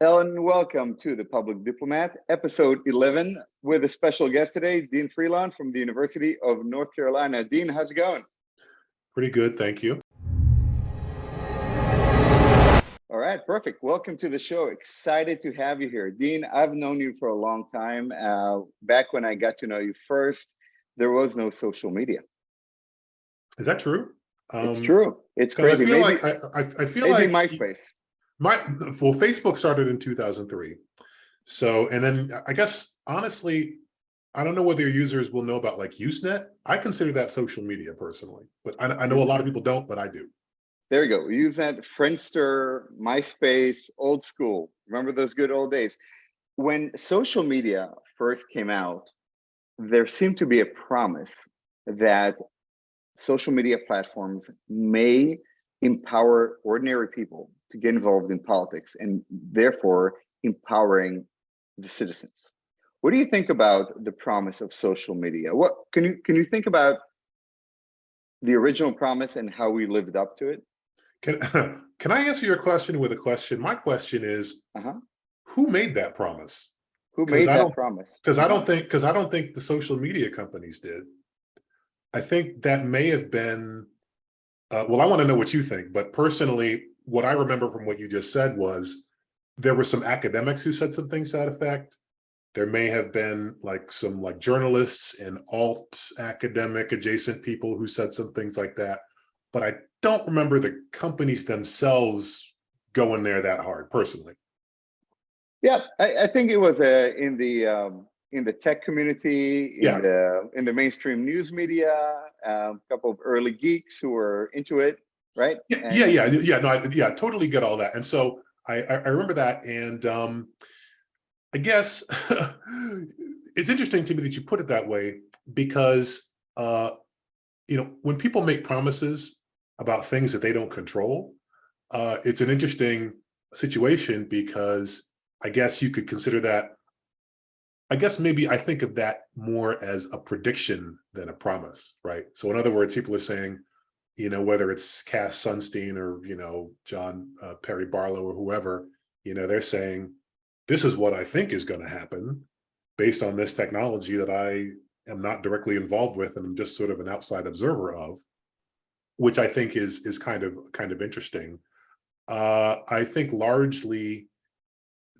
And welcome to The Public Diplomat, episode 11, with a special guest today, Deen Freelon from the University of North Carolina. Deen, how's it going? Pretty good, thank you. All right, perfect. Welcome to the show. Excited to have you here. Deen, I've known you for a long time. Back when I got to know you first, there was no social media. Is that true? It's true. It's crazy. I feel like MySpace. Facebook started in 2003. So, and then I guess, honestly, I don't know whether your users will know about like Usenet. I consider that social media personally, but I know a lot of people don't, but I do. There you go. Usenet, Friendster, MySpace, old school. Remember those good old days? When social media first came out, there seemed to be a promise that social media platforms may empower ordinary people to get involved in politics and therefore empowering the citizens. What do you think about the promise of social media? What can you think about the original promise and how we lived up to it? Can I answer your question with a question? My question is, who made that promise? Who made that promise? Because I don't think the social media companies did. I think that may have been, well, I want to know what you think, but personally, what I remember from what you just said was there were some academics who said some things to that effect. There may have been like some like journalists and alt academic adjacent people who said some things like that. But I don't remember the companies themselves going there that hard personally. Yeah, I think it was in the tech community, in the mainstream news media, a couple of early geeks who were into it, right? I totally get all that. And so I remember that, and I guess it's interesting to me that you put it that way because when people make promises about things that they don't control, it's an interesting situation because I guess you could consider that. I guess maybe I think of that more as a prediction than a promise, right? So in other words, people are saying, whether it's Cass Sunstein or, John Perry Barlow or whoever, they're saying, this is what I think is going to happen based on this technology that I am not directly involved with and I'm just sort of an outside observer of, which I think is kind of interesting. I think largely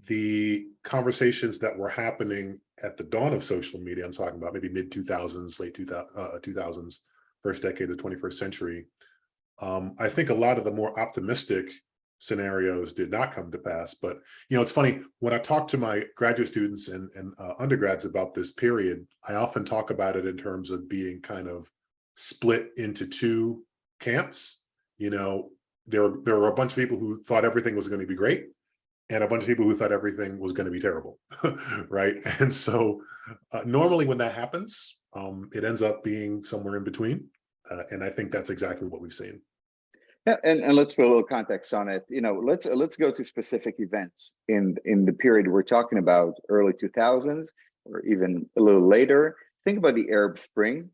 the conversations that were happening at the dawn of social media, I'm talking about maybe mid 2000s, late 2000s, first decade of the 21st century. I think a lot of the more optimistic scenarios did not come to pass. But, it's funny, when I talk to my graduate students and undergrads about this period, I often talk about it in terms of being kind of split into two camps. There were a bunch of people who thought everything was going to be great, and a bunch of people who thought everything was going to be terrible, right? And so normally when that happens, it ends up being somewhere in between. And I think that's exactly what we've seen. Yeah, and let's put a little context on it. Let's go to specific events in the period we're talking about, early 2000s, or even a little later. Think about the Arab Spring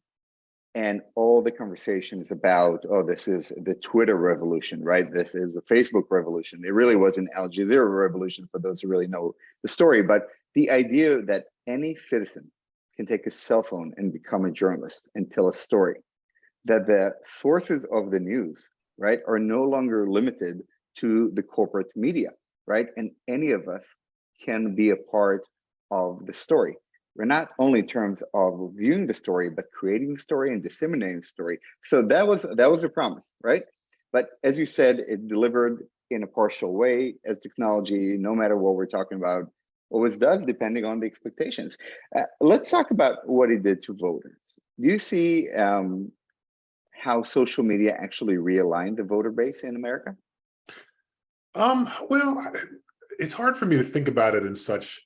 and all the conversations about, this is the Twitter revolution, right? This is the Facebook revolution. It really was an Al Jazeera revolution for those who really know the story. But the idea that any citizen can take a cell phone and become a journalist and tell a story, that the sources of the news, right, are no longer limited to the corporate media, right? And any of us can be a part of the story. We're not only in terms of viewing the story, but creating the story and disseminating the story. So that was a promise, right? But as you said, it delivered in a partial way, as technology, no matter what we're talking about, always does, depending on the expectations. Let's talk about what it did to voters. Do you see how social media actually realigned the voter base in America? Well, it's hard for me to think about it in such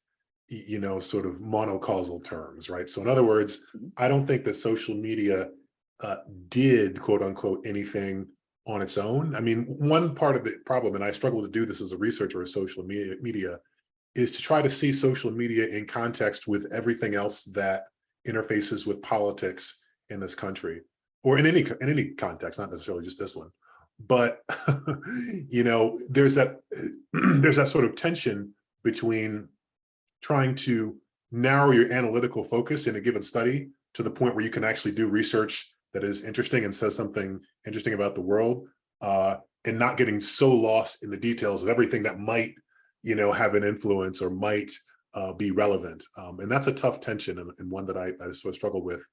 sort of monocausal terms, right? So in other words, I don't think that social media did, quote unquote, anything on its own. I mean, one part of the problem, and I struggle to do this as a researcher of social media, is to try to see social media in context with everything else that interfaces with politics in this country, or in any context, not necessarily just this one. But there's that sort of tension between trying to narrow your analytical focus in a given study to the point where you can actually do research that is interesting and says something interesting about the world, and not getting so lost in the details of everything that might, have an influence or might be relevant. And that's a tough tension, and one that I sort of struggle with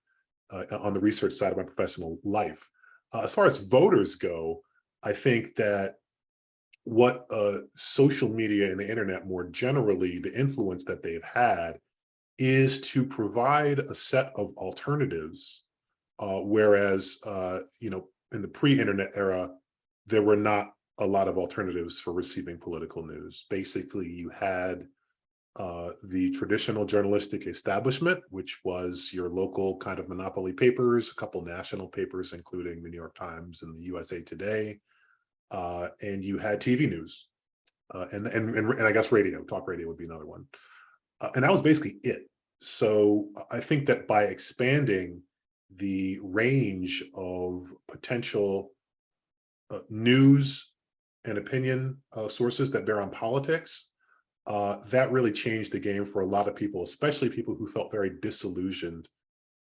on the research side of my professional life. As far as voters go, I think that what social media and the internet more generally, the influence that they've had is to provide a set of alternatives, whereas, in the pre-internet era, there were not a lot of alternatives for receiving political news. Basically, you had the traditional journalistic establishment, which was your local kind of monopoly papers, a couple national papers, including the New York Times and the USA Today, and you had TV news, and I guess radio, talk radio would be another one, and that was basically it. So I think that by expanding the range of potential news and opinion sources that bear on politics, that really changed the game for a lot of people, especially people who felt very disillusioned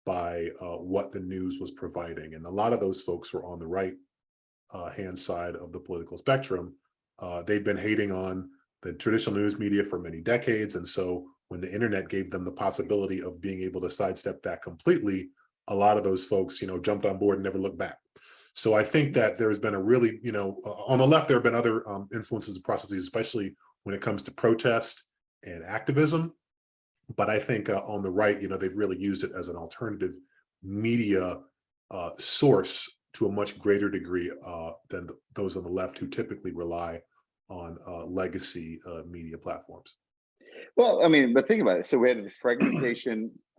by what the news was providing. And a lot of those folks were on the right hand side of the political spectrum. They'd been hating on the traditional news media for many decades. And so when the internet gave them the possibility of being able to sidestep that completely, a lot of those folks, jumped on board and never looked back. So I think that there's been a really, on the left, there have been other influences and processes, especially when it comes to protest and activism. But I think on the right, they've really used it as an alternative media source to a much greater degree than those on the left, who typically rely on legacy media platforms. Well, I mean, but think about it. So we had the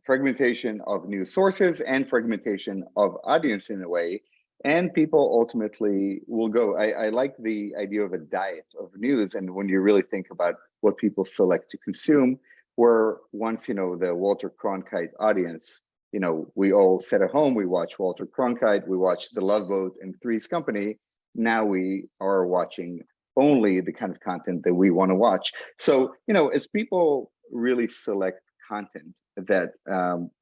fragmentation of news sources and fragmentation of audience in a way, and people ultimately will go. I like the idea of a diet of news, and when you really think about what people select to consume, where once, the Walter Cronkite audience, we all sit at home, we watch Walter Cronkite, we watch The Love Boat and Three's Company. Now we are watching only the kind of content that we want to watch. So, as people really select content that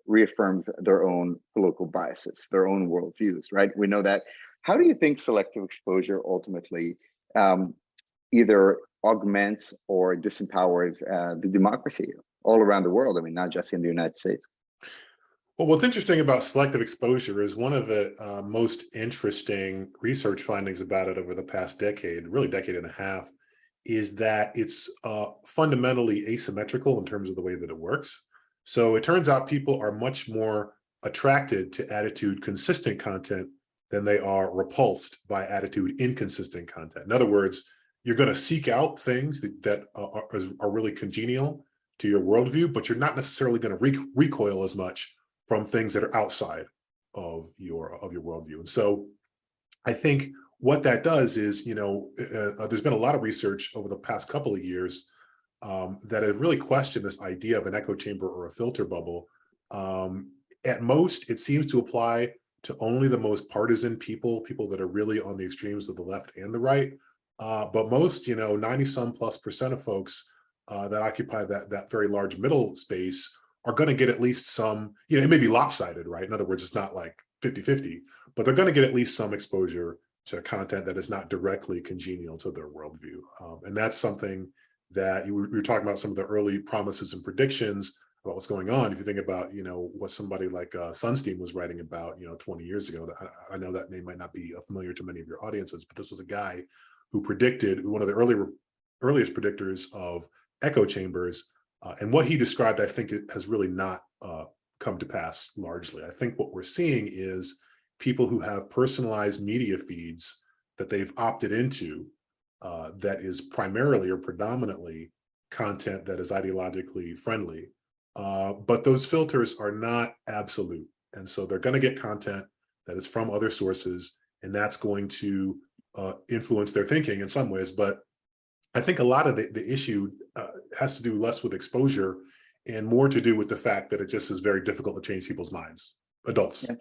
reaffirms their own political biases, their own worldviews, right? We know that. How do you think selective exposure ultimately either augments or disempowers the democracy all around the world? I mean, not just in the United States. Well, what's interesting about selective exposure is one of the most interesting research findings about it over the past decade, really decade and a half, is that it's fundamentally asymmetrical in terms of the way that it works. So it turns out people are much more attracted to attitude consistent content than they are repulsed by attitude inconsistent content. In other words, you're going to seek out things that are really congenial to your worldview, but you're not necessarily going to recoil as much from things that are outside of your worldview. And so I think what that does is, there's been a lot of research over the past couple of years that have really questioned this idea of an echo chamber or a filter bubble. At most, it seems to apply to only the most partisan people that are really on the extremes of the left and the right. But most, 90+ % of folks that occupy that very large middle space are going to get at least some, it may be lopsided, right? In other words, it's not like 50-50, but they're going to get at least some exposure to content that is not directly congenial to their worldview. And that's something that you were talking about, some of the early promises and predictions about what's going on. If you think about, what somebody like Sunstein was writing about, 20 years ago, I know that name might not be familiar to many of your audiences, but this was a guy who predicted, one of the earliest predictors of echo chambers. And what he described, I think, it has really not come to pass largely. I think what we're seeing is people who have personalized media feeds that they've opted into that is primarily or predominantly content that is ideologically friendly. But those filters are not absolute. And so they're going to get content that is from other sources, and that's going to influence their thinking in some ways. But I think a lot of the issue has to do less with exposure and more to do with the fact that it just is very difficult to change people's minds, adults. Yeah.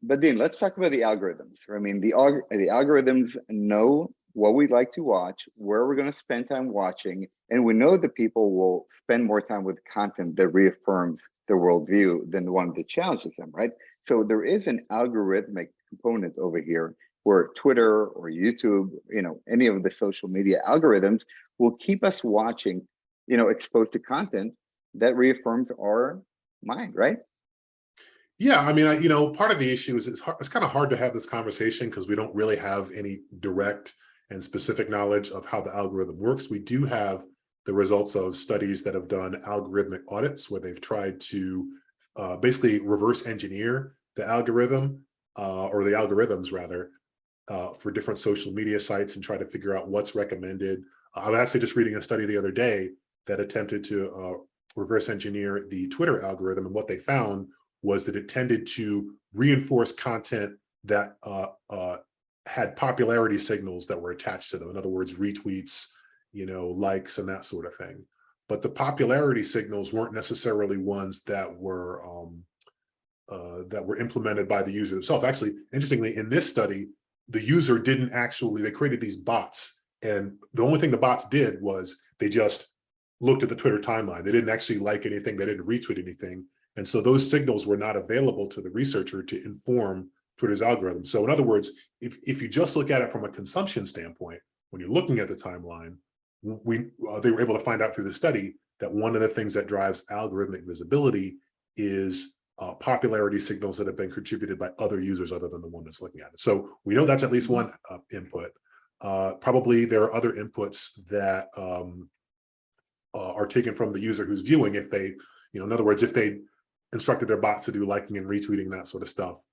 But Dean, let's talk about the algorithms. I mean, the algorithms know what we like to watch, where we're going to spend time watching, and we know that people will spend more time with content that reaffirms their worldview than the one that challenges them, right? So there is an algorithmic component over here where Twitter or YouTube, any of the social media algorithms will keep us watching, exposed to content that reaffirms our mind, right? Yeah, I mean, part of the issue is it's kind of hard to have this conversation because we don't really have any direct and specific knowledge of how the algorithm works. We do have the results of studies that have done algorithmic audits where they've tried to basically reverse engineer the algorithm or the algorithms rather for different social media sites and try to figure out what's recommended. I was actually just reading a study the other day that attempted to reverse engineer the Twitter algorithm, and what they found was that it tended to reinforce content that had popularity signals that were attached to them. In other words, retweets, likes and that sort of thing. But the popularity signals weren't necessarily ones that were implemented by the user themselves. Actually, interestingly, in this study, the user didn't actually, they created these bots. And the only thing the bots did was they just looked at the Twitter timeline. They didn't actually like anything. They didn't retweet anything. And so those signals were not available to the researcher to inform Twitter's algorithm. So in other words, if you just look at it from a consumption standpoint, when you're looking at the timeline, they were able to find out through the study that one of the things that drives algorithmic visibility is popularity signals that have been contributed by other users other than the one that's looking at it. So we know that's at least one input. Probably there are other inputs that are taken from the user who's viewing. If they, in other words, if they instructed their bots to do liking and retweeting, that sort of stuff,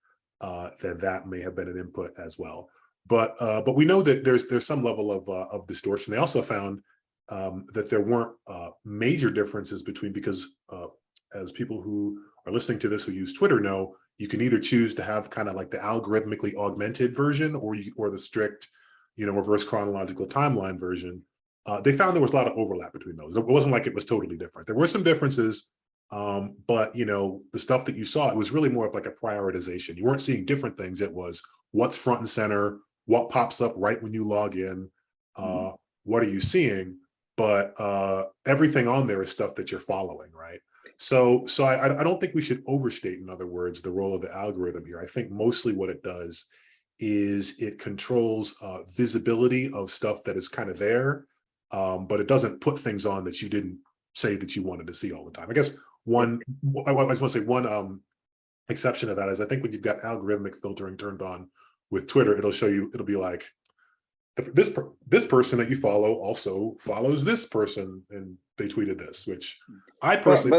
then that may have been an input as well. But we know that there's some level of distortion. They also found that there weren't major differences between, because as people who are listening to this who use Twitter know, you can either choose to have kind of like the algorithmically augmented version or the strict, reverse chronological timeline version. They found there was a lot of overlap between those. It wasn't like it was totally different. There were some differences, but the stuff that you saw, it was really more of like a prioritization. You weren't seeing different things. It was what's front and center, what pops up right when you log in, what are you seeing? But everything on there is stuff that you're following, right? So I don't think we should overstate, in other words, the role of the algorithm here. I think mostly what it does is it controls visibility of stuff that is kind of there, but it doesn't put things on that you didn't say that you wanted to see all the time. I guess I was going to say one exception to that is I think when you've got algorithmic filtering turned on with Twitter, it'll show you, it'll be like, this person that you follow also follows this person, and they tweeted this, which I personally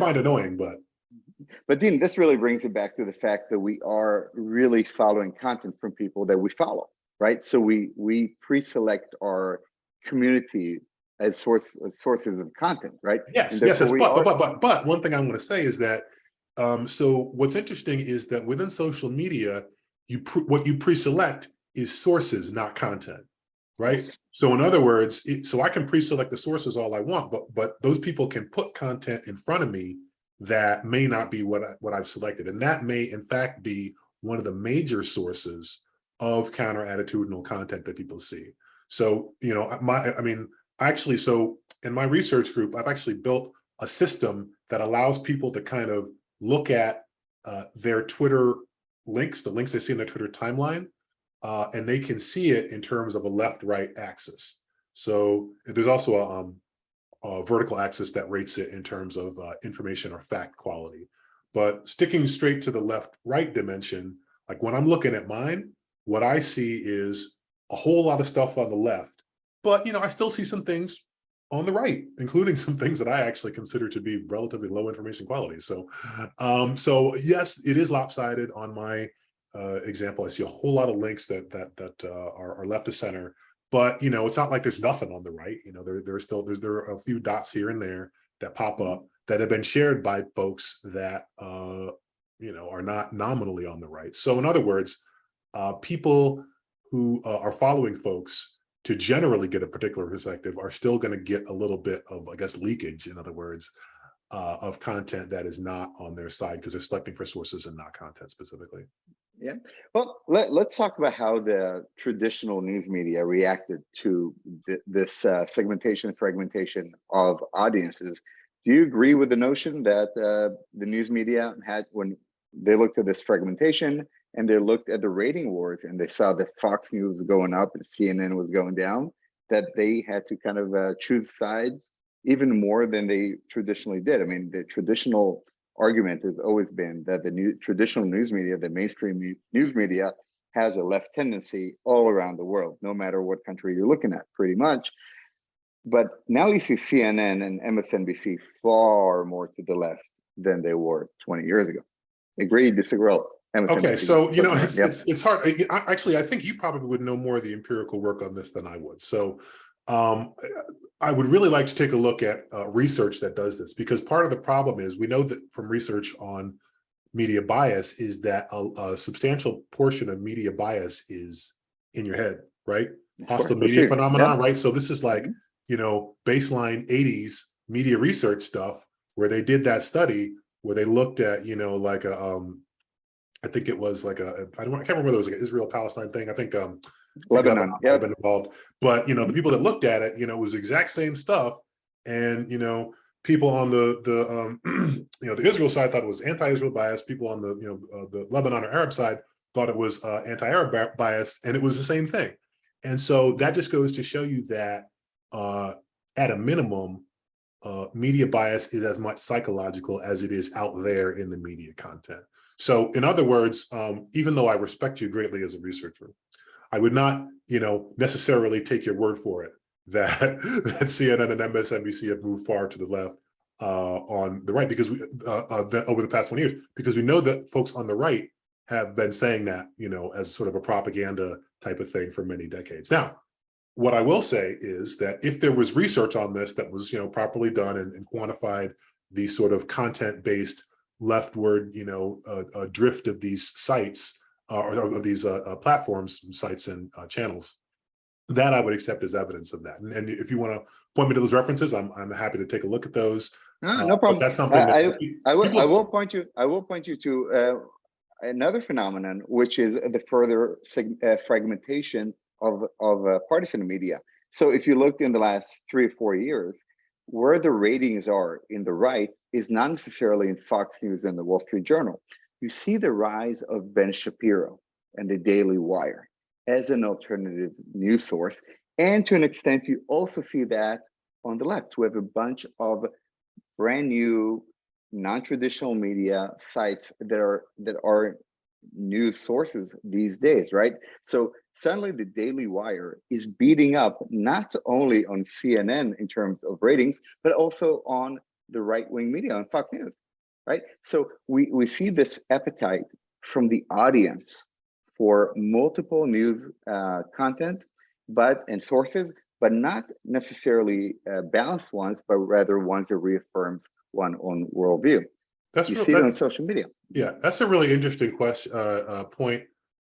find annoying. But Dean, this really brings it back to the fact that we are really following content from people that we follow, right? So we pre-select our community as sources of content, right? Yes. But one thing I'm going to say is that so what's interesting is that within social media, what you pre-select is sources, not content, right? Yes. So in other words, so I can pre-select the sources all I want, but those people can put content in front of me that may not be what I've selected, and that may in fact be one of the major sources of counter-attitudinal content that people see. So so in my research group, I've actually built a system that allows people to kind of look at their Twitter links, the links they see in their Twitter timeline, and they can see it in terms of a left-right axis. So there's also a vertical axis that rates it in terms of information or fact quality. But sticking straight to the left-right dimension, like when I'm looking at mine, what I see is a whole lot of stuff on the left, but I still see some things on the right, including some things that I actually consider to be relatively low information quality. So, so yes, it is lopsided on my example. I see a whole lot of links that are left of center, but it's not like there's nothing on the right. There are a few dots here and there that pop up that have been shared by folks that are not nominally on the right. So in other words, people who are following folks to generally get a particular perspective are still going to get a little bit of, I guess, leakage, in other words, of content that is not on their side because they're selecting for sources and not content specifically. Yeah. Well, let's talk about how the traditional news media reacted to this segmentation, fragmentation of audiences. Do you agree with the notion that the news media had, when they looked at this fragmentation and they looked at the rating wars and they saw that Fox News was going up and CNN was going down, that they had to kind of choose sides even more than they traditionally did? I mean, the traditional argument has always been that the traditional news media, the mainstream news media, has a left tendency all around the world, no matter what country you're looking at, pretty much. But now you see CNN and MSNBC far more to the left than they were 20 years ago. Agree, disagree? Okay, MSNBC. so Yep. it's hard. Actually, I think you probably would know more of the empirical work on this than I would. So um, I would really like to take a look at research that does this, because part of the problem is we know that from research on media bias is that a substantial portion of media bias is in your head, right? Hostile media Sure. phenomenon, Yep. right? So this is like, baseline 80s media research stuff where they did that study where they looked at, like I think it was like I can't remember, there was like an Israel-Palestine thing. I think Lebanon Lebanon. might have been Yep. involved. But the people that looked at it, it was the exact same stuff. And people on the the Israel side thought it was anti-Israel bias. People on the Lebanon or Arab side thought it was anti-Arab bias, and it was the same thing. And so that just goes to show you that at a minimum, media bias is as much psychological as it is out there in the media content. So in other words, even though I respect you greatly as a researcher, I would not, necessarily take your word for it that, that CNN and MSNBC have moved far to the left on the right, because over the past 20 years, because we know that folks on the right have been saying that, as sort of a propaganda type of thing for many decades. Now, what I will say is that if there was research on this that was, properly done and quantified the sort of content-based leftward, drift of these sites or of these platforms, sites, and channels, that I would accept as evidence of that. And if you want to point me to those references, I'm happy to take a look at those. No But problem. that's something that I will point you to another phenomenon, which is the further fragmentation of partisan media. So if you looked in the last 3 or 4 years, where the ratings are in the right is not necessarily in Fox News and the Wall Street Journal. You see the rise of Ben Shapiro and the Daily Wire as an alternative news source. And to an extent, you also see that on the left. We have a bunch of brand new non-traditional media sites that are news sources these days, right? So suddenly the Daily Wire is beating up not only on CNN in terms of ratings, but also on the right-wing media, on Fox News, right? So we see this appetite from the audience for multiple news content and sources, but not necessarily balanced ones, but rather ones that reaffirms one own worldview. that's You real. see it on social media. Yeah, that's a really interesting question. Point.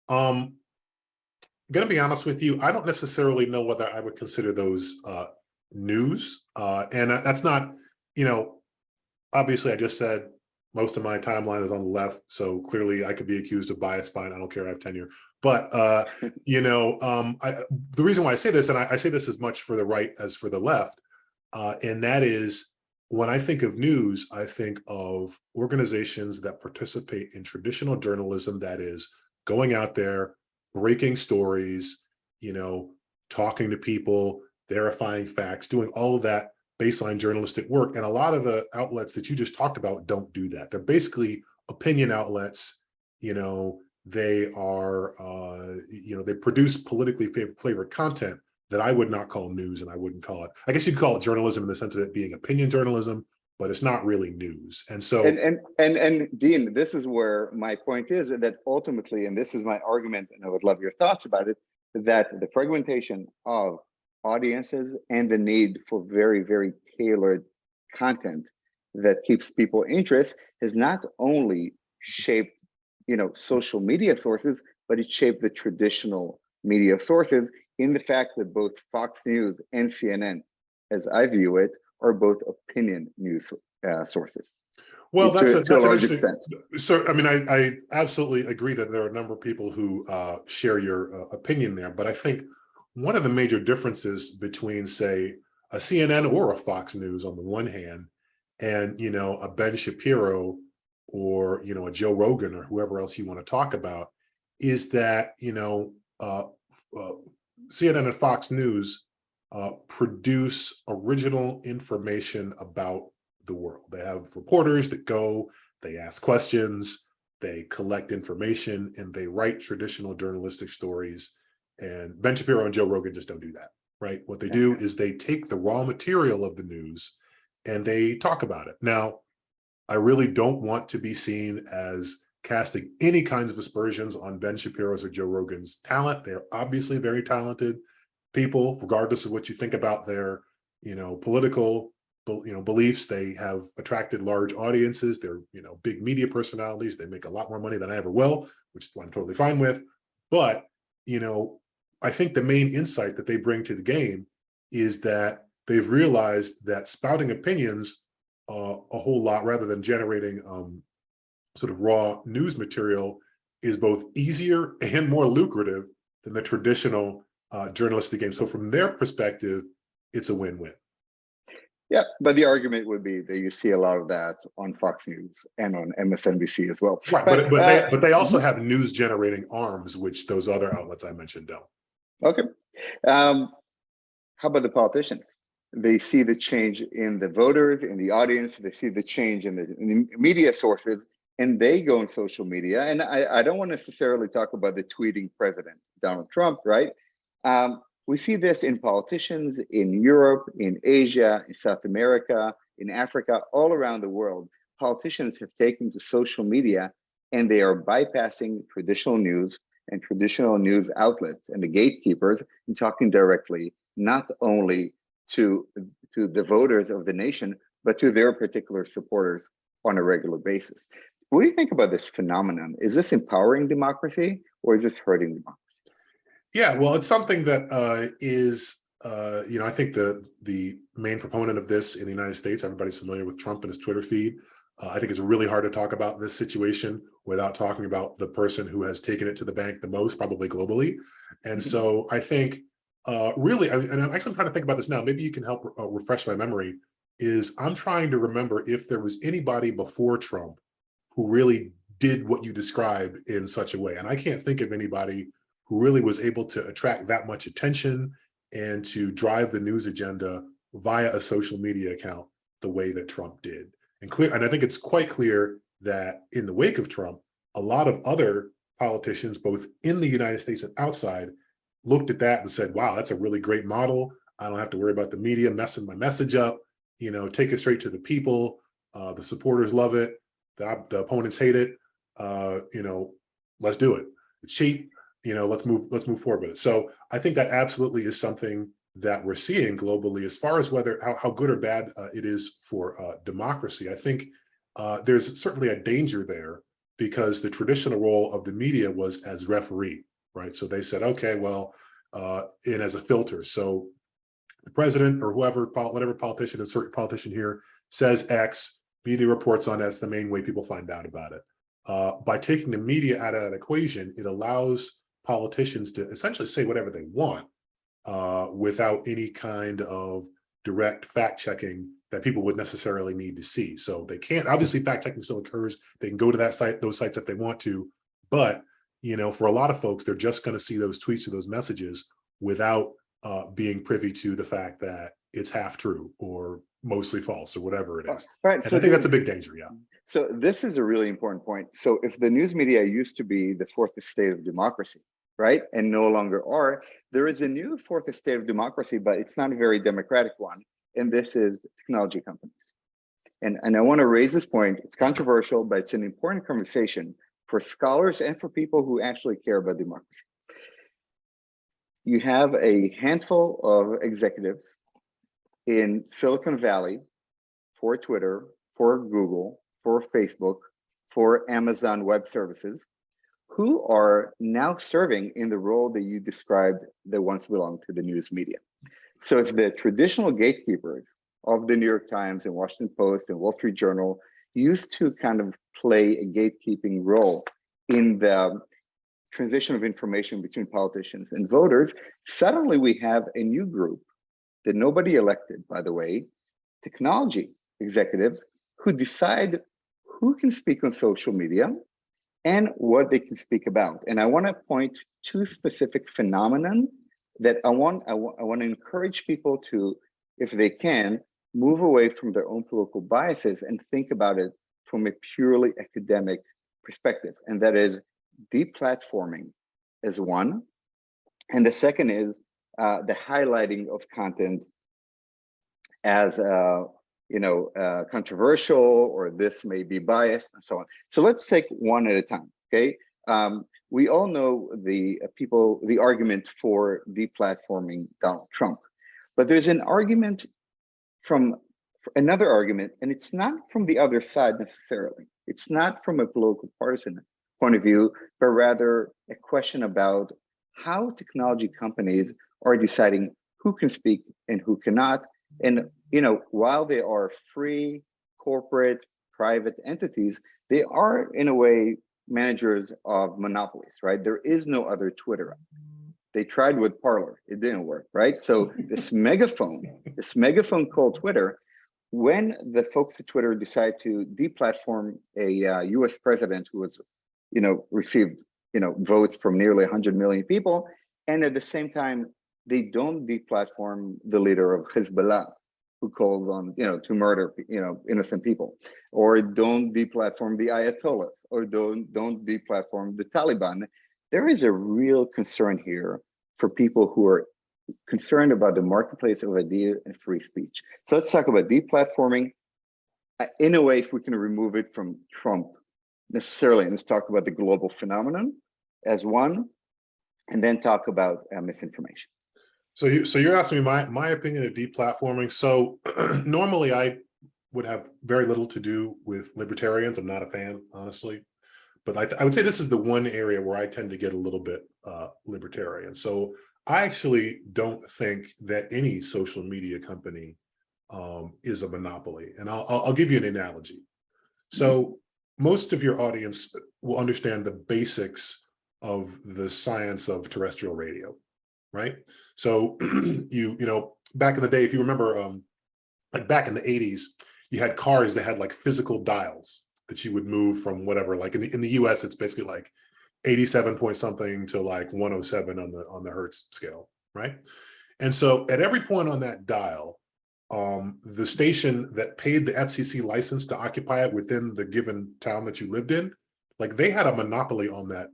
Gonna be honest with you, I don't necessarily know whether I would consider those news, and that's not, obviously I just said most of my timeline is on the left, so clearly I could be accused of bias. Fine, I don't care, I have tenure. But the reason why I say this, and I say this as much for the right as for the left, and that is, when I think of news, I think of organizations that participate in traditional journalism, that is going out there, breaking stories, talking to people, verifying facts, doing all of that baseline journalistic work. And a lot of the outlets that you just talked about don't do that. They're basically opinion outlets. They are, they produce politically flavored content that I would not call news, and I wouldn't call it, I guess you'd call it journalism in the sense of it being opinion journalism, but it's not really news. And so, and Dean, this is where my point is, that ultimately, and this is my argument, and I would love your thoughts about it, that the fragmentation of audiences and the need for very, very tailored content that keeps people interest has not only shaped, social media sources, but it shaped the traditional media sources, in the fact that both Fox News and CNN, as I view it, are both opinion news sources. Well, to a that's an large interesting. extent. So, I mean, I absolutely agree that there are a number of people who share your opinion there, but I think one of the major differences between, say, a CNN or a Fox News on the one hand, and a Ben Shapiro or a Joe Rogan or whoever else you want to talk about, is that uh, CNN and Fox News produce original information about the world. They have reporters that go, they ask questions, they collect information, and they write traditional journalistic stories. And Ben Shapiro and Joe Rogan just don't do that, right? What they do is they take the raw material of the news and they talk about it. Now, I really don't want to be seen as casting any kinds of aspersions on Ben Shapiro's or Joe Rogan's talent. They're obviously very talented people, regardless of what you think about their, political, beliefs. They have attracted large audiences. They're, big media personalities. They make a lot more money than I ever will, which I'm totally fine with. But, I think the main insight that they bring to the game is that they've realized that spouting opinions a whole lot rather than generating sort of raw news material is both easier and more lucrative than the traditional journalistic game. So from their perspective, it's a win-win. Yeah, but the argument would be that you see a lot of that on Fox News and on MSNBC as well. Right, but they also have news generating arms, which those other outlets I mentioned don't. Okay. How about the politicians? They see the change in the voters, in the audience. They see the change in the media sources, and they go on social media. And I don't want to necessarily talk about the tweeting president, Donald Trump, right? We see this in politicians in Europe, in Asia, in South America, in Africa, all around the world. Politicians have taken to social media and they are bypassing traditional news and traditional news outlets and the gatekeepers and talking directly, not only to the voters of the nation, but to their particular supporters on a regular basis. What do you think about this phenomenon? Is this empowering democracy or is this hurting democracy? Yeah, well, it's something that is, I think the main proponent of this in the United States, everybody's familiar with Trump and his Twitter feed. I think it's really hard to talk about this situation without talking about the person who has taken it to the bank the most, probably globally. And so I think really, and I'm actually trying to think about this now, maybe you can help refresh my memory, is I'm trying to remember if there was anybody before Trump who really did what you described in such a way. And I can't think of anybody who really was able to attract that much attention and to drive the news agenda via a social media account the way that Trump did. And I think it's quite clear that in the wake of Trump, a lot of other politicians, both in the United States and outside, looked at that and said, wow, that's a really great model. I don't have to worry about the media messing my message up, take it straight to the people. The supporters love it. The opponents hate it. Let's do it. It's cheap. Let's move forward with it. So I think that absolutely is something that we're seeing globally as far as whether how good or bad it is for democracy. I think there's certainly a danger there because the traditional role of the media was as referee, right? So they said, okay, well, and as a filter. So the president or whatever politician, a certain politician here says X, media reports on that's the main way people find out about it. By taking the media out of that equation, it allows politicians to essentially say whatever they want without any kind of direct fact checking that people would necessarily need to see. So they can't, obviously fact checking still occurs. They can go to those sites if they want to, but for a lot of folks, they're just going to see those tweets or those messages without being privy to the fact that it's half true or mostly false or whatever it is. Right. And So I think that's a big danger. Yeah. So this is a really important point. So if the news media used to be the fourth estate of democracy, right, and no longer are, there is a new fourth estate of democracy, but it's not a very democratic one. And this is technology companies. And I want to raise this point. It's controversial, but it's an important conversation for scholars and for people who actually care about democracy. You have a handful of executives in Silicon Valley for Twitter, for Google, for Facebook, for Amazon Web Services, who are now serving in the role that you described that once belonged to the news media. So if the traditional gatekeepers of the New York Times and Washington Post and Wall Street Journal, used to kind of play a gatekeeping role in the transition of information between politicians and voters. Suddenly we have a new group that nobody elected, by the way, technology executives who decide who can speak on social media and what they can speak about. And I want to point to specific phenomenon that I want to encourage people to, if they can, move away from their own political biases and think about it from a purely academic perspective. And that is deplatforming as one. And the second is the highlighting of content as controversial, or this may be biased, and so on. So let's take one at a time, okay? We all know the argument for deplatforming Donald Trump, but there's an argument from another argument, and it's not from the other side necessarily. It's not from a political partisan point of view, but rather a question about how technology companies are deciding who can speak and who cannot. And while they are free, corporate, private entities, they are in a way managers of monopolies, right? There is no other Twitter. They tried with Parler, it didn't work, right? So this megaphone called Twitter, when the folks at Twitter decide to deplatform a US president who was, received, votes from nearly 100 million people, and at the same time, they don't deplatform the leader of Hezbollah, who calls on, to murder, innocent people, or don't deplatform the Ayatollahs, or don't deplatform the Taliban. There is a real concern here for people who are concerned about the marketplace of ideas and free speech. So let's talk about deplatforming. In a way, if we can remove it from Trump necessarily, and let's talk about the global phenomenon as one, and then talk about misinformation. So you're asking me my opinion of deplatforming. So normally I would have very little to do with libertarians. I'm not a fan, honestly. But I would say this is the one area where I tend to get a little bit libertarian. So I actually don't think that any social media company is a monopoly. And I'll give you an analogy. So most of your audience will understand the basics of the science of terrestrial radio, right? So back in the day, if you remember, like back in the 80s, you had cars that had like physical dials that you would move from whatever, like in the US, it's basically like 87 point something to like 107 on the Hertz scale, right? And so at every point on that dial, the station that paid the FCC license to occupy it within the given town that you lived in, like they had a monopoly on that,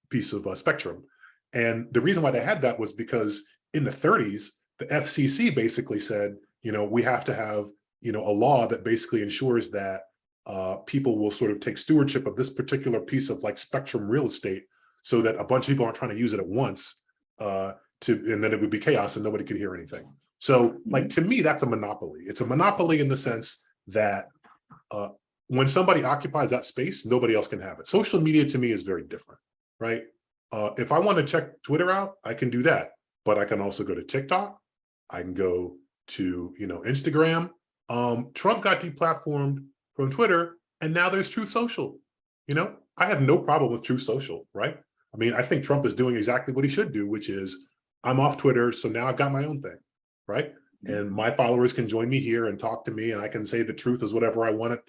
piece of spectrum. And the reason why they had that was because in the 30s, the FCC basically said, we have to have, a law that basically ensures that people will sort of take stewardship of this particular piece of like spectrum real estate, so that a bunch of people aren't trying to use it at once, and then it would be chaos and nobody could hear anything. So like, to me, that's a monopoly. It's a monopoly in the sense that when somebody occupies that space, nobody else can have it. Social media to me is very different, right? If I want to check Twitter out, I can do that, but I can also go to TikTok. I can go to, Instagram. Trump got deplatformed from Twitter, and now there's Truth Social. I have no problem with Truth Social, right? I mean, I think Trump is doing exactly what he should do, which is I'm off Twitter, so now I've got my own thing, right? And my followers can join me here and talk to me, and I can say the truth is whatever I want it,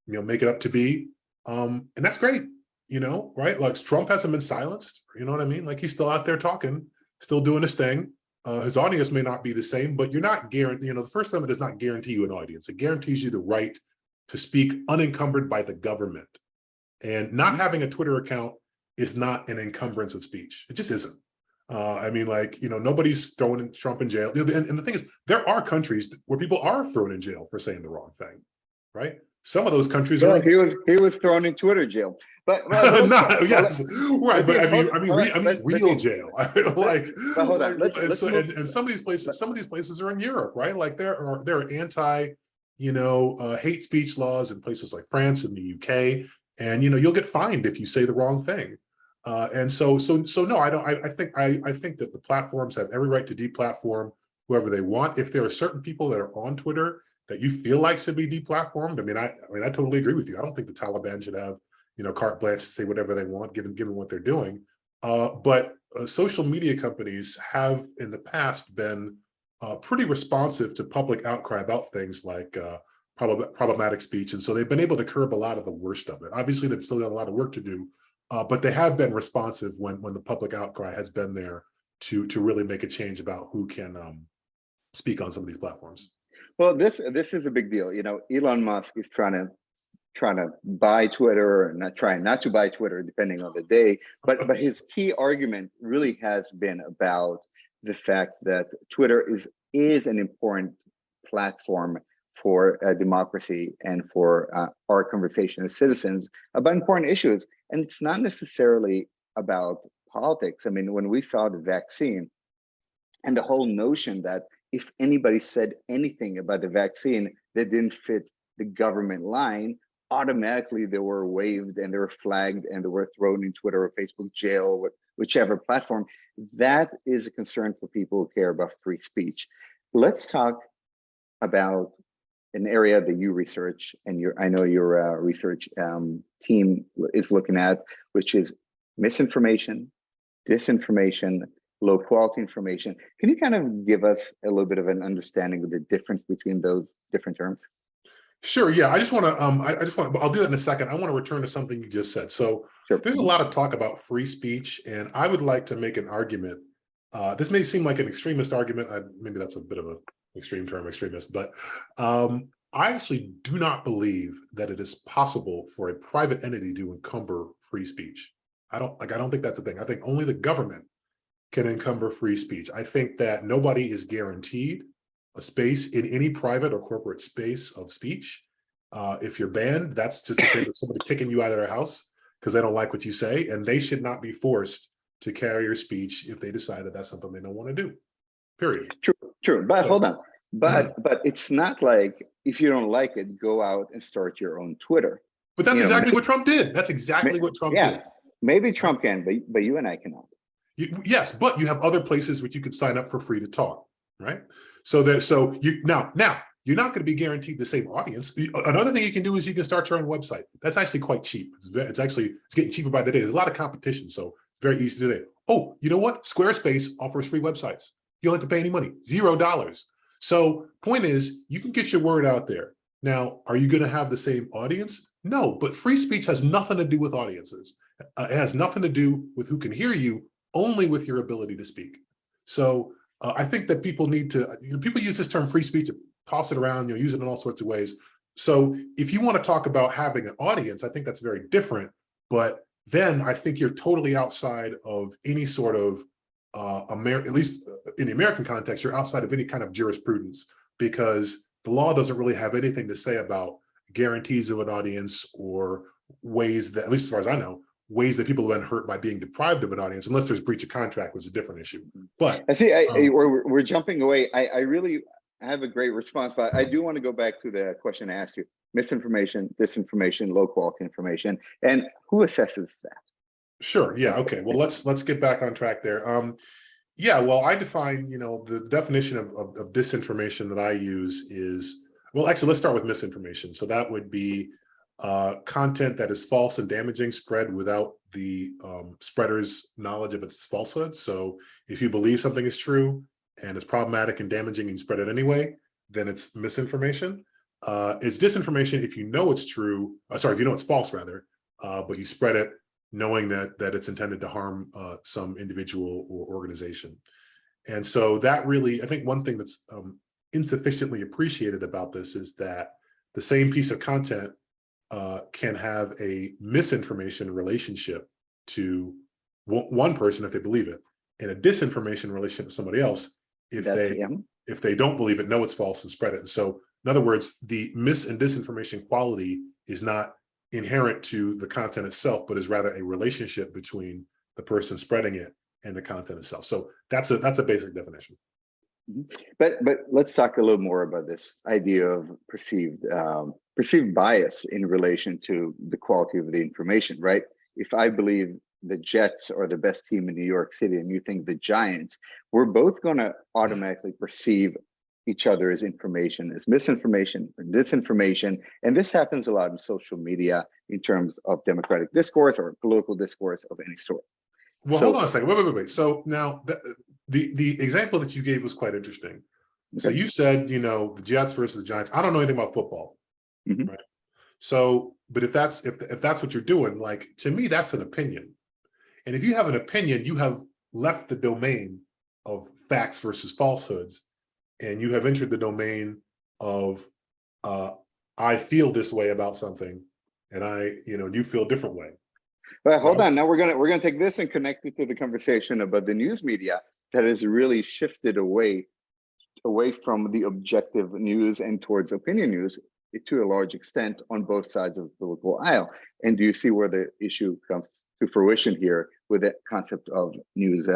make it up to be. And that's great, right? Like Trump hasn't been silenced, you know what I mean? Like he's still out there talking, still doing his thing. His audience may not be the same, but you're not guaranteed, the First Amendment does not guarantee you an audience. It guarantees you the right to speak unencumbered by the government. And not having a Twitter account is not an encumbrance of speech. It just isn't. I mean, like, nobody's throwing Trump in jail. And the thing is, there are countries where people are thrown in jail for saying the wrong thing, right? Some of those countries are. He was thrown in Twitter jail. But yes, right. But I mean, real jail. Like, but hold on. And some of these places are in Europe, right? Like there are anti, hate speech laws in places like France and the UK, and you'll get fined if you say the wrong thing. And so no, I don't. I think that the platforms have every right to deplatform whoever they want. If there are certain people that are on Twitter that you feel like should be deplatformed, I totally agree with you. I don't think the Taliban should have, carte blanche to say whatever they want, given what they're doing. But social media companies have in the past been pretty responsive to public outcry about things like problematic speech. And so they've been able to curb a lot of the worst of it. Obviously, they've still got a lot of work to do, but they have been responsive when the public outcry has been there to really make a change about who can speak on some of these platforms. Well, this is a big deal. Elon Musk is trying to buy Twitter, or not to buy Twitter, depending on the day. But his key argument really has been about the fact that Twitter is an important platform for democracy and for our conversation as citizens about important issues. And it's not necessarily about politics. I mean, when we saw the vaccine and the whole notion that if anybody said anything about the vaccine that didn't fit the government line, automatically they were waived and they were flagged and they were thrown in Twitter or Facebook jail, whichever platform. That is a concern for people who care about free speech. Let's talk about an area that you research, and I know your research team is looking at, which is misinformation, disinformation, low quality information. Can you kind of give us a little bit of an understanding of the difference between those different terms? Sure. Yeah. I just want to, I'll do that in a second. I want to return to something you just said. So Sure. There's a lot of talk about free speech, and I would like to make an argument. This may seem like an extremist argument. Maybe that's a bit of an extreme term, extremist, but I actually do not believe that it is possible for a private entity to encumber free speech. I don't think that's a thing. I think only the government can encumber free speech. I think that nobody is guaranteed a space in any private or corporate space of speech. If you're banned, that's just the same as somebody kicking you out of their house because they don't like what you say, and they should not be forced to carry your speech if they decide that that's something they don't want to do, period. True, but hold on. But it's not like if you don't like it, go out and start your own Twitter. But that's exactly what Trump did. That's exactly what Trump did. Maybe Trump can, but you and I cannot. Yes, but you have other places which you could sign up for free to talk, right? So now you're not going to be guaranteed the same audience. Another thing you can do is you can start your own website. That's actually quite cheap. It's getting cheaper by the day. There's a lot of competition, so it's very easy to do. Oh, you know what? Squarespace offers free websites. You don't have to pay any money, $0. So point is, you can get your word out there. Now, are you going to have the same audience? No, but free speech has nothing to do with audiences. It has nothing to do with who can hear you, only with your ability to speak. So I think that people need to, people use this term free speech to toss it around, use it in all sorts of ways. So if you want to talk about having an audience, I think that's very different. But then I think you're totally outside of any sort of, at least in the American context, you're outside of any kind of jurisprudence, because the law doesn't really have anything to say about guarantees of an audience or ways that, at least as far as I know, ways that people have been hurt by being deprived of an audience, unless there's breach of contract, which is a different issue. But I see, we're jumping away. I really have a great response, but I do want to go back to the question I asked you: misinformation, disinformation, low quality information, and who assesses that? Sure. Yeah. Okay. Well, let's get back on track there. Yeah. Well, I define, the definition of disinformation that I use is, well, actually, let's start with misinformation. So that would be content that is false and damaging, spread without the spreader's knowledge of its falsehood. So if you believe something is true and it's problematic and damaging and you spread it anyway, then it's misinformation. It's disinformation if you know it's true, if you know it's false rather, but you spread it knowing that it's intended to harm some individual or organization. And so that really, I think one thing that's insufficiently appreciated about this is that the same piece of content can have a misinformation relationship to one person if they believe it, and a disinformation relationship with somebody else if they don't believe it, know it's false, and spread it. And so, in other words, the mis and disinformation quality is not inherent to the content itself, but is rather a relationship between the person spreading it and the content itself. So that's a basic definition. But let's talk a little more about this idea of perceived bias in relation to the quality of the information, right? If I believe the Jets are the best team in New York City and you think the Giants, we're both going to automatically perceive each other's information as misinformation or disinformation. And this happens a lot in social media in terms of democratic discourse or political discourse of any sort. Well, hold on a second. Wait. So now the example that you gave was quite interesting. Okay. So you said, the Jets versus the Giants. I don't know anything about football. Mm-hmm. Right? So, but if that's what you're doing, like, to me, that's an opinion. And if you have an opinion, you have left the domain of facts versus falsehoods, and you have entered the domain of I feel this way about something, and you feel a different way. But hold on, now we're gonna take this and connect it to the conversation about the news media that has really shifted away from the objective news and towards opinion news to a large extent on both sides of the political aisle. And do you see where the issue comes to fruition here with the concept of news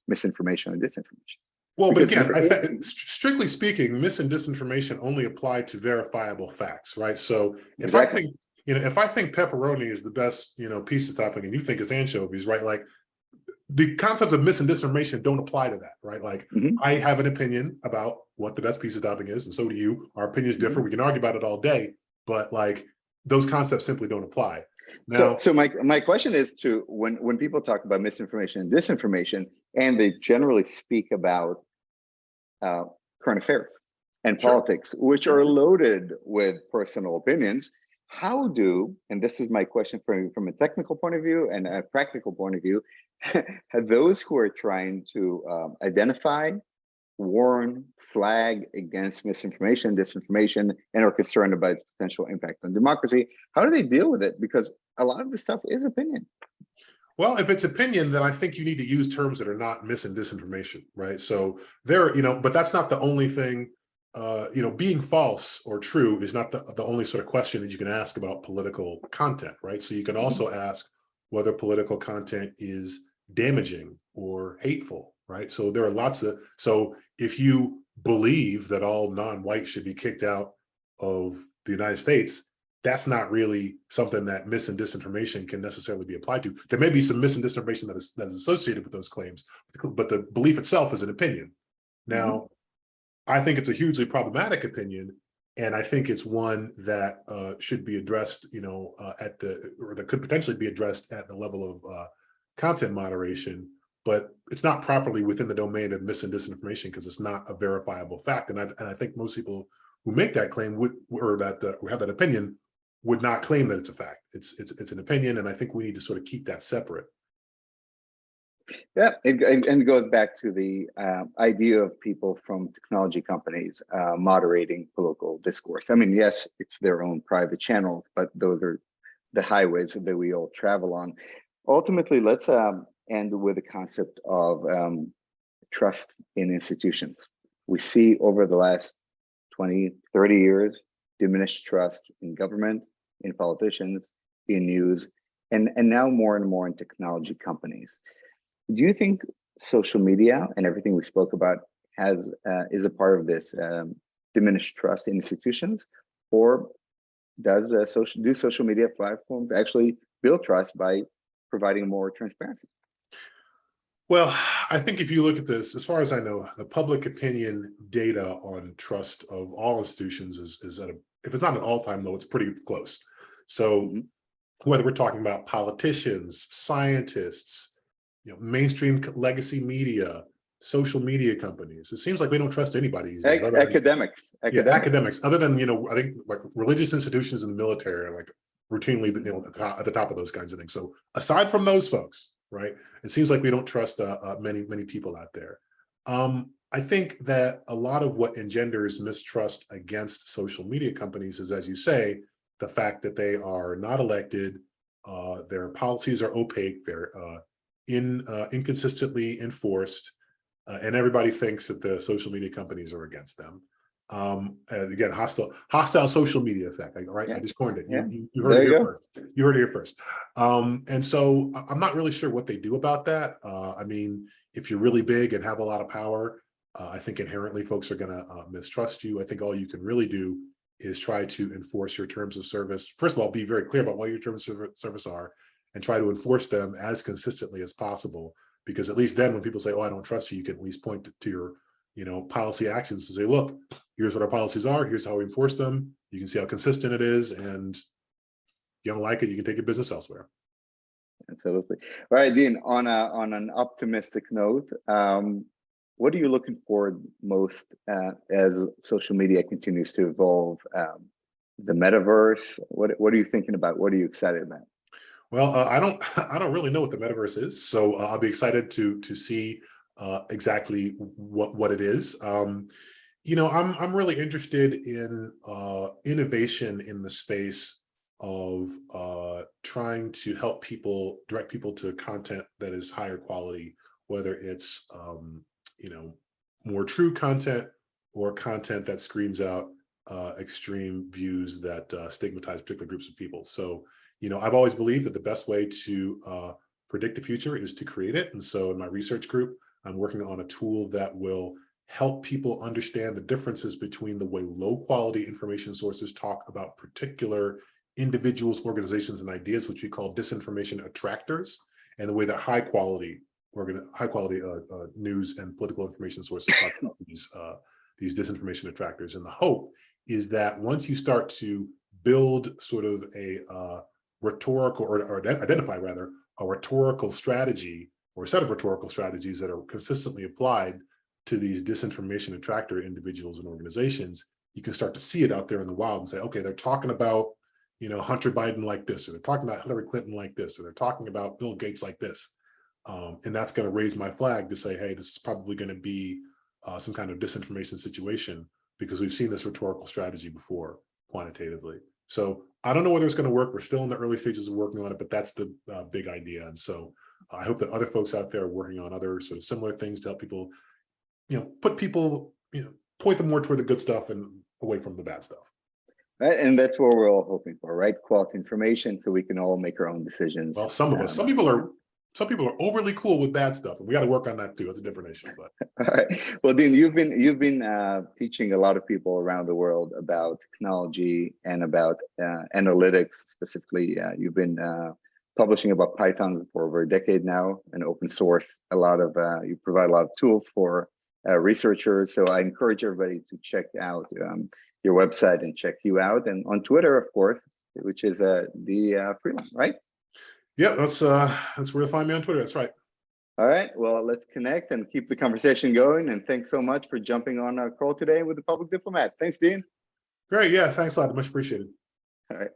misinformation and disinformation? Well, because, but again, strictly speaking, mis and disinformation only apply to verifiable facts, right? So if I think, if I think pepperoni is the best, pizza topping, and you think it's anchovies, right? Like, the concepts of mis and disinformation don't apply to that, right? Like, I have an opinion about what the best pizza topping is, and so do you. Our opinions differ. We can argue about it all day, but like, those concepts simply don't apply. Now, so my question is to when people talk about misinformation and disinformation, and they generally speak about current affairs and politics, which are loaded with personal opinions, how do, and this is my question from a technical point of view and a practical point of view, those who are trying to identify, warn, flag against misinformation, disinformation, and are concerned about its potential impact on democracy, how do they deal with it? Because a lot of this stuff is opinion. Well, if it's opinion, then I think you need to use terms that are not mis and disinformation, right? So but that's not the only thing. Being false or true is not the only sort of question that you can ask about political content, right? So you can also ask whether political content is damaging or hateful, right? So there are so if you believe that all non-white should be kicked out of the United States, that's not really something that mis and disinformation can necessarily be applied to. There may be some mis and disinformation that is associated with those claims, but the belief itself is an opinion. Now, I think it's a hugely problematic opinion, and I think it's one that should be addressed, or that could potentially be addressed at the level of content moderation, but it's not properly within the domain of mis and disinformation because it's not a verifiable fact. And I think most people who make that claim who have that opinion would not claim that it's a fact. It's an opinion, and I think we need to sort of keep that separate. Yeah, and it goes back to the idea of people from technology companies moderating political discourse. I mean, yes, it's their own private channel, but those are the highways that we all travel on. Ultimately, let's end with the concept of trust in institutions. We see over the last 20, 30 years, diminished trust in government, in politicians, in news, and now more and more in technology companies. Do you think social media and everything we spoke about is a part of this diminished trust in institutions, or do social media platforms actually build trust by providing more transparency? Well, I think if you look at this, as far as I know, the public opinion data on trust of all institutions is at if it's not an all-time low, it's pretty close. So whether we're talking about politicians, scientists, mainstream legacy media, social media companies, it seems like we don't trust anybody. Academics. Other than, I think like religious institutions and the military are like routinely, at the top of those kinds of things. So aside from those folks, right, it seems like we don't trust many people out there. I think that a lot of what engenders mistrust against social media companies is, as you say, the fact that they are not elected, their policies are opaque, they're inconsistently enforced, and everybody thinks that the social media companies are against them. Again, hostile social media effect, right? Yeah. I just coined it. You heard it here first. You heard it here first. And so I'm not really sure what they do about that. I mean, if you're really big and have a lot of power, I think inherently folks are going to mistrust you. I think all you can really do is try to enforce your terms of service. First of all, be very clear about what your terms of service are and try to enforce them as consistently as possible. Because at least then when people say, oh, I don't trust you, you can at least point to policy actions to say, look, here's what our policies are, here's how we enforce them. You can see how consistent it is, and if you don't like it, you can take your business elsewhere. Absolutely. All right, Deen, on an optimistic note, what are you looking for most as social media continues to evolve? The metaverse, what are you thinking about? What are you excited about? Well, I don't really know what the metaverse is, so I'll be excited to see exactly what it is. I'm really interested in innovation in the space of trying to help people, direct people to content that is higher quality, whether it's more true content or content that screens out extreme views that stigmatize particular groups of people. So, I've always believed that the best way to predict the future is to create it. And so in my research group, I'm working on a tool that will help people understand the differences between the way low quality information sources talk about particular individuals, organizations, and ideas, which we call disinformation attractors, and the way that high quality news and political information sources talk about these disinformation attractors. And the hope is that once you start to build sort of a rhetorical, or identify rather, a rhetorical strategy or a set of rhetorical strategies that are consistently applied to these disinformation attractor individuals and organizations, you can start to see it out there in the wild and say, okay, they're talking about, Hunter Biden like this, or they're talking about Hillary Clinton like this, or they're talking about Bill Gates like this. And that's going to raise my flag to say, hey, this is probably going to be some kind of disinformation situation, because we've seen this rhetorical strategy before quantitatively. So I don't know whether it's going to work. We're still in the early stages of working on it, but that's the big idea. And so I hope that other folks out there are working on other sort of similar things to help people, put people, point them more toward the good stuff and away from the bad stuff. Right, and that's what we're all hoping for, right? Quality information, so we can all make our own decisions. Well, some of us, some people are overly cool with bad stuff, and we got to work on that too. It's a different issue, but. All right. Well, Deen, you've been teaching a lot of people around the world about technology and about analytics specifically. You've been publishing about Python for over a decade now, and open source. You provide a lot of tools for researchers. So I encourage everybody to check out your website and check you out, and on Twitter, of course, which is Deen Freelon, right? Yeah, that's where to find me on Twitter. That's right. All right, well, let's connect and keep the conversation going. And thanks so much for jumping on our call today with the Public Diplomat. Thanks, Deen. Great. Yeah, thanks a lot. Much appreciated. All right.